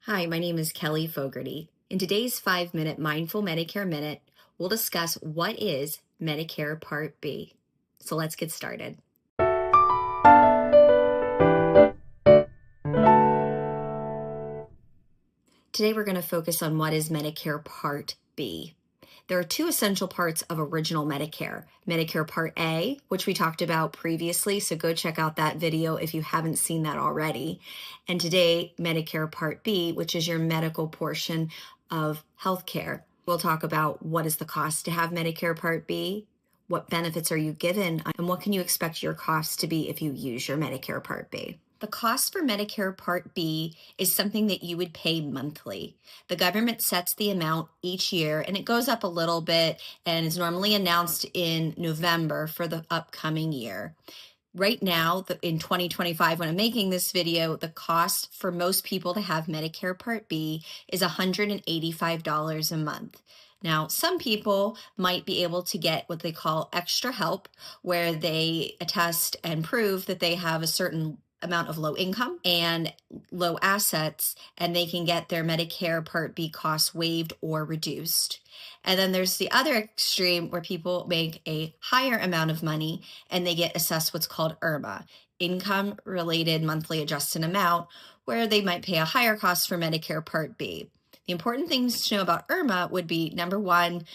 Hi, my name is Kelly Fogarty. In today's 5-minute Mindful Medicare Minute, we'll discuss what is Medicare Part B. So let's get started. Today we're going to focus on what is Medicare Part B. There are two essential parts of original Medicare. Medicare Part A, which we talked about previously, so go check out that video if you haven't seen that already. And today, Medicare Part B, which is your medical portion of healthcare. We'll talk about what is the cost to have Medicare Part B, what benefits are you given, and what can you expect your costs to be if you use your Medicare Part B. The cost for Medicare Part B is something that you would pay monthly. The government sets the amount each year, and it goes up a little bit and is normally announced in November for the upcoming year. Right now, in 2025, when I'm making this video, the cost for most people to have Medicare Part B is $185 a month. Now, some people might be able to get what they call extra help, where they attest and prove that they have a certain amount of low income and low assets, and they can get their Medicare Part B costs waived or reduced. And then there's the other extreme where people make a higher amount of money and they get assessed what's called IRMAA, income related monthly adjusted amount, where they might pay a higher cost for Medicare Part B. The important things to know about IRMAA would be, number one,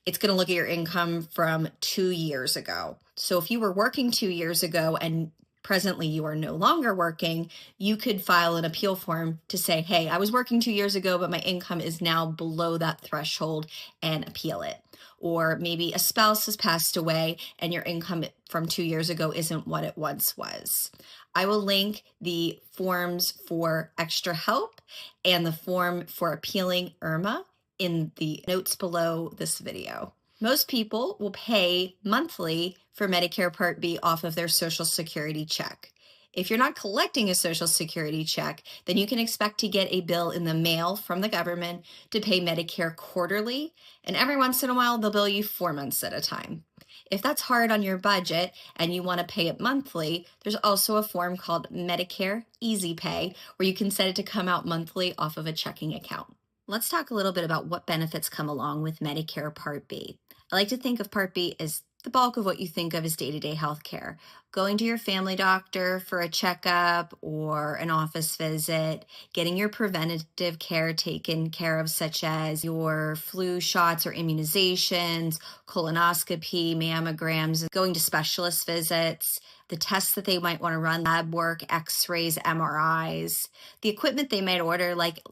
it's going to look at your income from 2 years ago. So if you were working 2 years ago and presently you are no longer working, you could file an appeal form to say, hey, I was working 2 years ago, but my income is now below that threshold, and appeal it. Or maybe a spouse has passed away and your income from 2 years ago isn't what it once was. I will link the forms for extra help and the form for appealing IRMAA in the notes below this video. Most people will pay monthly for Medicare Part B off of their Social Security check. If you're not collecting a Social Security check, then you can expect to get a bill in the mail from the government to pay Medicare quarterly, and every once in a while they'll bill you 4 months at a time. If that's hard on your budget and you want to pay it monthly, there's also a form called Medicare EZ Pay where you can set it to come out monthly off of a checking account. Let's talk a little bit about what benefits come along with Medicare Part B. I like to think of Part B as the bulk of what you think of as day-to-day health care. Going to your family doctor for a checkup or an office visit, getting your preventative care taken care of, such as your flu shots or immunizations, colonoscopy, mammograms, going to specialist visits, the tests that they might want to run, lab work, x-rays, MRIs, the equipment they might order, like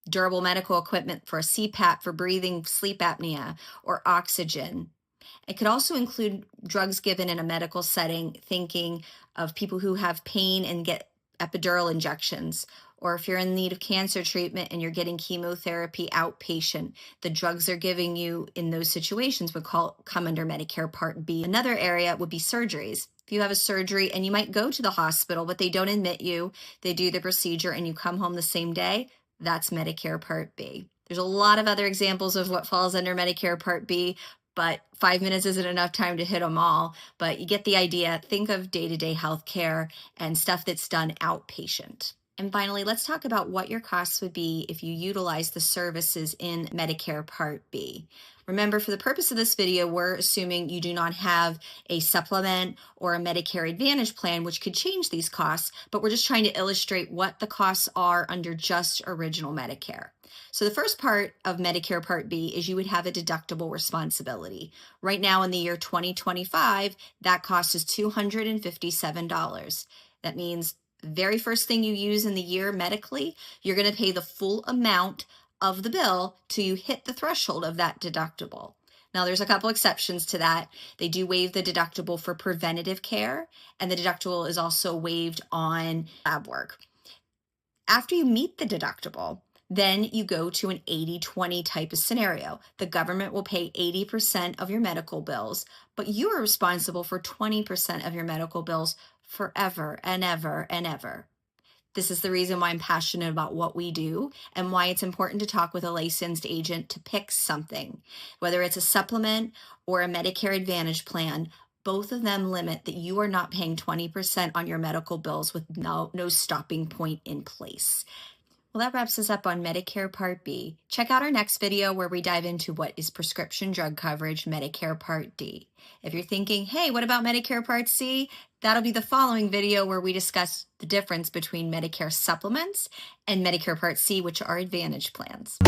durable medical equipment for a CPAP for breathing, sleep apnea, or oxygen. It could also include drugs given in a medical setting, thinking of people who have pain and get epidural injections, or if you're in need of cancer treatment and you're getting chemotherapy outpatient, the drugs they're giving you in those situations would come under Medicare Part B. Another area would be surgeries. If you have a surgery and you might go to the hospital, but they don't admit you, they do the procedure and you come home the same day, that's Medicare Part B. There's a lot of other examples of what falls under Medicare Part B, but 5 minutes isn't enough time to hit them all. But you get the idea. Think of day-to-day health care and stuff that's done outpatient. And finally, let's talk about what your costs would be if you utilize the services in Medicare Part B. Remember, for the purpose of this video, we're assuming you do not have a supplement or a Medicare Advantage plan, which could change these costs, but we're just trying to illustrate what the costs are under just original Medicare. So the first part of Medicare Part B is you would have a deductible responsibility. Right now in the year 2025, that cost is $257. That means the very first thing you use in the year medically, you're going to pay the full amount of the bill till you hit the threshold of that deductible. Now, there's a couple exceptions to that. They do waive the deductible for preventative care, and the deductible is also waived on lab work. After you meet the deductible, then you go to an 80-20 type of scenario. The government will pay 80% of your medical bills, but you are responsible for 20% of your medical bills forever and ever and ever. This is the reason why I'm passionate about what we do and why it's important to talk with a licensed agent to pick something. Whether it's a supplement or a Medicare Advantage plan, both of them limit that you are not paying 20% on your medical bills with no stopping point in place. Well, that wraps us up on Medicare Part B. Check out our next video where we dive into what is prescription drug coverage, Medicare Part D. If you're thinking, hey, what about Medicare Part C? That'll be the following video where we discuss the difference between Medicare supplements and Medicare Part C, which are Advantage plans.